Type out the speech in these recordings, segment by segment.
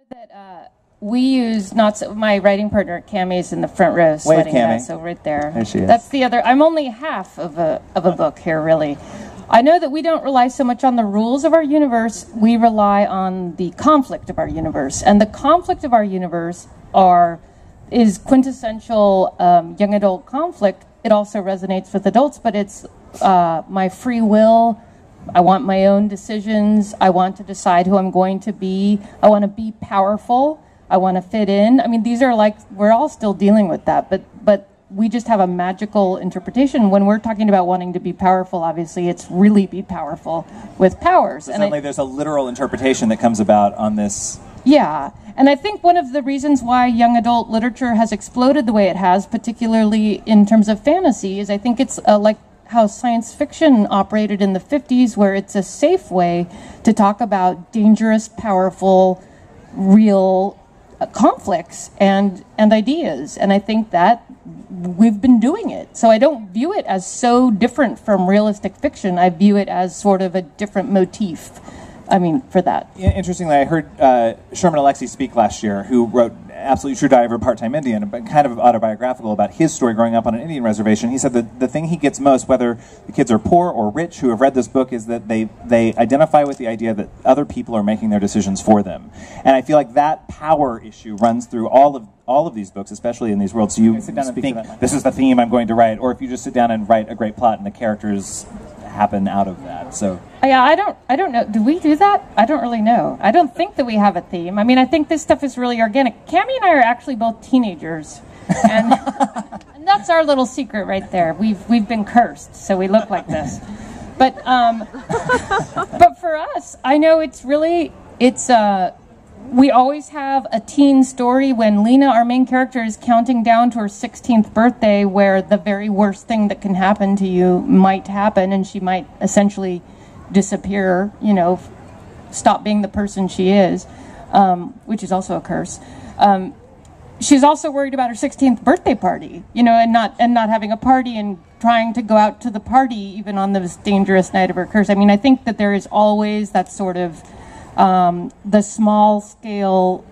that we use my writing partner Cammie's in the front row sweating that, so right there. There she is. That's the other. I'm only half of a book here, really. I know that we don't rely so much on the rules of our universe. We rely on the conflict of our universe, and the conflict of our universe is quintessential young adult conflict. It also resonates with adults, but it's my free will. I want my own decisions. I want to decide who I'm going to be. I want to be powerful. I want to fit in. I mean, these are like, we're all still dealing with that, but we just have a magical interpretation. When we're talking about wanting to be powerful, obviously, it's really be powerful with powers. So certainly there's a literal interpretation that comes about on this. Yeah, and I think one of the reasons why young adult literature has exploded the way it has, particularly in terms of fantasy, is I think it's like how science fiction operated in the 50s, where it's a safe way to talk about dangerous, powerful, real conflicts and ideas. And I think that we've been doing it. So I don't view it as so different from realistic fiction. I view it as sort of a different motif. I mean, for that. Interestingly, I heard Sherman Alexie speak last year, who wrote Absolutely True Diary of a Part-Time Indian, but kind of autobiographical about his story growing up on an Indian reservation. He said that the thing he gets most, whether the kids are poor or rich who have read this book, is that they identify with the idea that other people are making their decisions for them. And I feel like that power issue runs through all of these books, especially in these worlds. So you think, this is the theme I'm going to write, or if you just sit down and write a great plot and the characters happen out of that. So yeah, I don't know. Do we do that? I don't really know. I don't think that we have a theme. I mean, I think this stuff is really organic. Cammie and I are actually both teenagers, and, and that's our little secret right there. We've been cursed, so we look like this. But for us, I know we always have a teen story when Lena, our main character, is counting down to her 16th birthday, where the very worst thing that can happen to you might happen, and she might essentially disappear, stop being the person she is, which is also a curse. She's also worried about her 16th birthday party, and not having a party and trying to go out to the party even on this dangerous night of her curse. I mean, I think that there is always that sort of the small-scale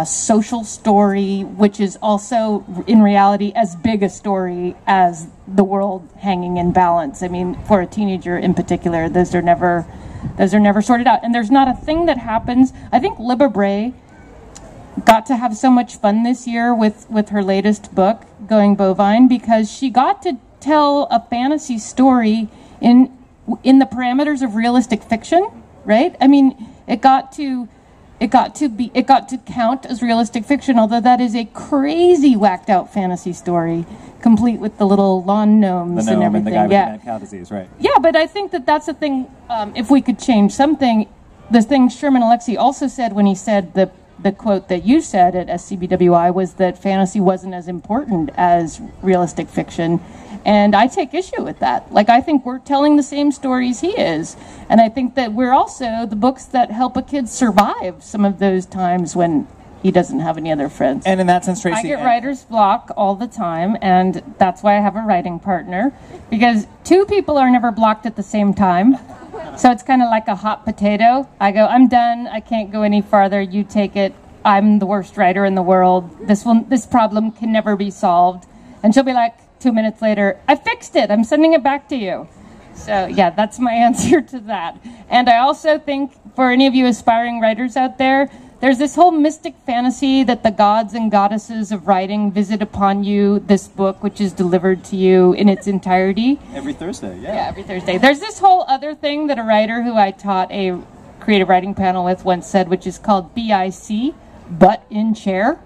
social story, which is also, in reality, as big a story as the world hanging in balance. I mean, for a teenager in particular, those are never sorted out. And there's not a thing that happens. I think Libba Bray got to have so much fun this year with her latest book, Going Bovine, because she got to tell a fantasy story in the parameters of realistic fiction, right? I mean, it got to count as realistic fiction, although that is a crazy whacked out fantasy story, complete with the little lawn gnomes and everything. And the guy with the mad cow disease, right? Yeah, but I think that's a thing. If we could change something, the thing Sherman Alexie also said when he said the quote that you said at SCBWI was that fantasy wasn't as important as realistic fiction. And I take issue with that. Like, I think we're telling the same stories he is. And I think that we're also the books that help a kid survive some of those times when he doesn't have any other friends. And in that sense, Tracy, I get writer's block all the time, and that's why I have a writing partner. Because two people are never blocked at the same time. So it's kind of like a hot potato. I go, I'm done. I can't go any farther. You take it. I'm the worst writer in the world. This problem can never be solved. And she'll be like, 2 minutes later, I fixed it. I'm sending it back to you. So yeah, that's my answer to that. And I also think for any of you aspiring writers out there, there's this whole mystic fantasy that the gods and goddesses of writing visit upon you, this book, which is delivered to you in its entirety. Every Thursday, yeah. Yeah, every Thursday. There's this whole other thing that a writer who I taught a creative writing panel with once said, which is called BIC, butt in chair.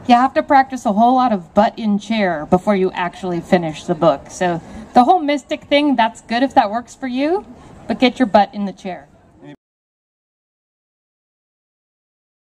You have to practice a whole lot of butt in chair before you actually finish the book. So the whole mystic thing, that's good if that works for you, but get your butt in the chair.